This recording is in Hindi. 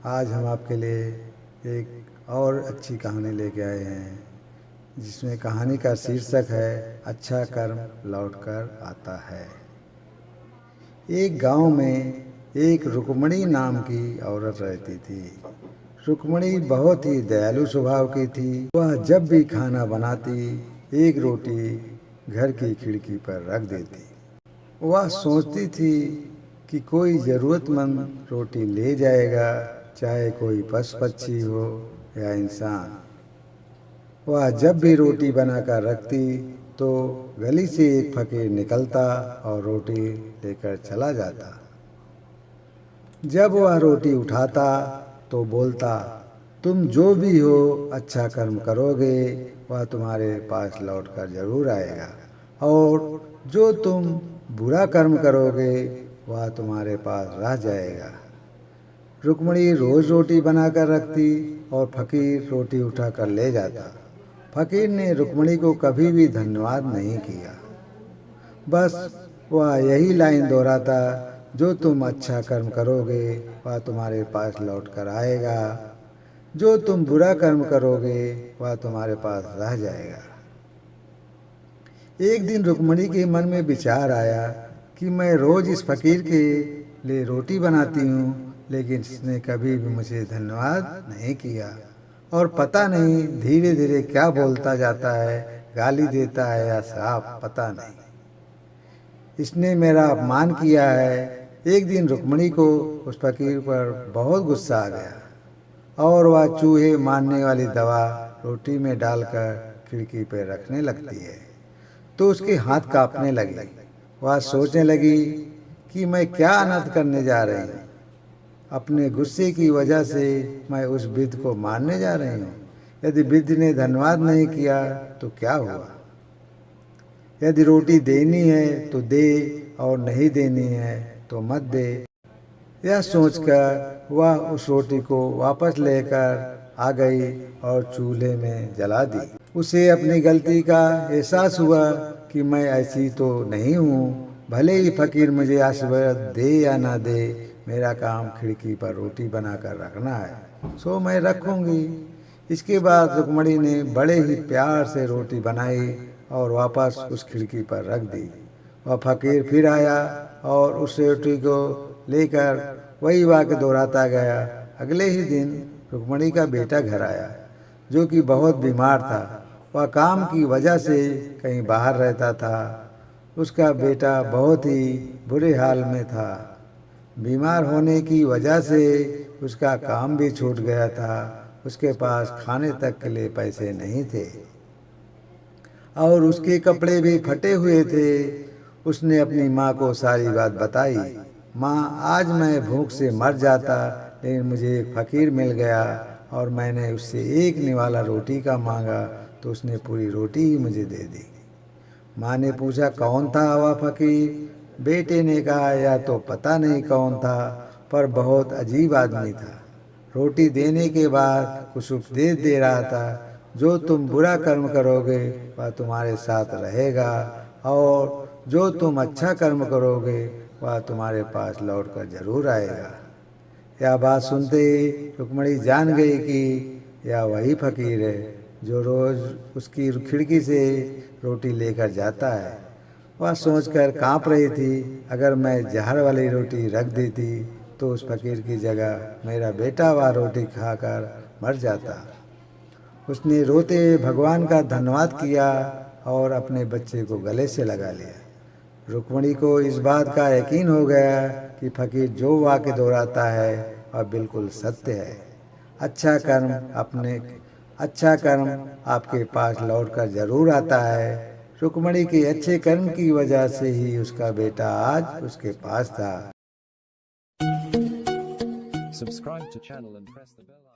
आज हम आपके लिए एक और अच्छी कहानी लेके आए हैं, जिसमें कहानी का शीर्षक है अच्छा कर्म लौटकर आता है। एक गांव में एक रुक्मणी नाम की औरत रहती थी। रुक्मणी बहुत ही दयालु स्वभाव की थी। वह जब भी खाना बनाती एक रोटी घर की खिड़की पर रख देती। वह सोचती थी कि कोई ज़रूरतमंद रोटी ले जाएगा, चाहे कोई पशु पक्षी हो या इंसान। वह जब भी रोटी बनाकर रखती तो गली से एक फकीर निकलता और रोटी लेकर चला जाता। जब वह रोटी उठाता तो बोलता, तुम जो भी हो अच्छा कर्म करोगे वह तुम्हारे पास लौटकर जरूर आएगा, और जो तुम बुरा कर्म करोगे वह तुम्हारे पास रह जाएगा। रुक्मणी रोज रोटी बनाकर रखती और फकीर रोटी उठाकर ले जाता। फकीर ने रुक्मणी को कभी भी धन्यवाद नहीं किया, बस वह यही लाइन दोहराता, जो तुम अच्छा कर्म करोगे वह तुम्हारे पास लौट कर आएगा, जो तुम बुरा कर्म करोगे वह तुम्हारे पास रह जाएगा। एक दिन रुक्मणी के मन में विचार आया कि मैं रोज इस फकीर के लिए रोटी बनाती हूँ, लेकिन इसने कभी भी मुझे धन्यवाद नहीं किया, और पता नहीं धीरे धीरे क्या बोलता जाता है, गाली देता है या श्राप, पता नहीं। इसने मेरा अपमान किया है। एक दिन रुक्मणी को उस फकीर पर बहुत गुस्सा आ गया और वह चूहे मारने वाली दवा रोटी में डालकर खिड़की पर रखने लगती है, तो उसके हाथ कांपने लगे। वह सोचने लगी कि मैं क्या अनर्थ करने जा रही हूँ। अपने गुस्से की वजह से मैं उस वृद्ध को मारने जा रही हूँ। यदि वृद्ध ने धन्यवाद नहीं किया तो क्या हुआ? यदि रोटी देनी है तो दे, और नहीं देनी है तो मत दे। यह सोचकर वह उस रोटी को वापस लेकर आ गई और चूल्हे में जला दी। उसे अपनी गलती का एहसास हुआ कि मैं ऐसी तो नहीं हूँ। भले ही फकीर मुझे आशीर्वाद दे या ना दे, मेरा काम खिड़की पर रोटी बनाकर रखना है, सो मैं रखूँगी। इसके बाद रुक्मणी ने बड़े ही प्यार से रोटी बनाई और वापस उस खिड़की पर रख दी। वह फकीर फिर आया और उस रोटी को लेकर वही वाक्य दोहराता गया। अगले ही दिन रुक्मणी का बेटा घर आया, जो कि बहुत बीमार था। वह काम की वजह से कहीं बाहर रहता था। उसका बेटा बहुत ही बुरे हाल में था। बीमार होने की वजह से उसका काम भी छूट गया था। उसके पास खाने तक के लिए पैसे नहीं थे और उसके कपड़े भी फटे हुए थे। उसने अपनी माँ को सारी बात बताई। माँ, आज मैं भूख से मर जाता, लेकिन मुझे एक फकीर मिल गया और मैंने उससे एक निवाला रोटी का मांगा तो उसने पूरी रोटी ही मुझे दे दी। माँ ने पूछा, कौन था वह फकीर? बेटे ने कहा, या तो पता नहीं कौन था, पर बहुत अजीब आदमी था। रोटी देने के बाद कुछ उपदेश दे रहा था, जो तुम बुरा कर्म करोगे वह तुम्हारे साथ रहेगा, और जो तुम अच्छा कर्म करोगे वह तुम्हारे पास लौटकर जरूर आएगा। यह बात सुनते ही रुक्मणी जान गई कि यह वही फकीर है जो रोज उसकी खिड़की से रोटी लेकर जाता है। वह सोचकर कांप रही थी, अगर मैं जहर वाली रोटी रख देती तो उस फकीर की जगह मेरा बेटा वह रोटी खाकर मर जाता। उसने रोते भगवान का धन्यवाद किया और अपने बच्चे को गले से लगा लिया। रुक्मणी को इस बात का यकीन हो गया कि फकीर जो वाक्य दोहराता है वह बिल्कुल सत्य है। अच्छा कर्म आपके पास लौटकर जरूर आता है। रुक्मणी के अच्छे कर्म की वजह से ही उसका बेटा आज उसके पास था। Subscribe to channel and press the bell icon.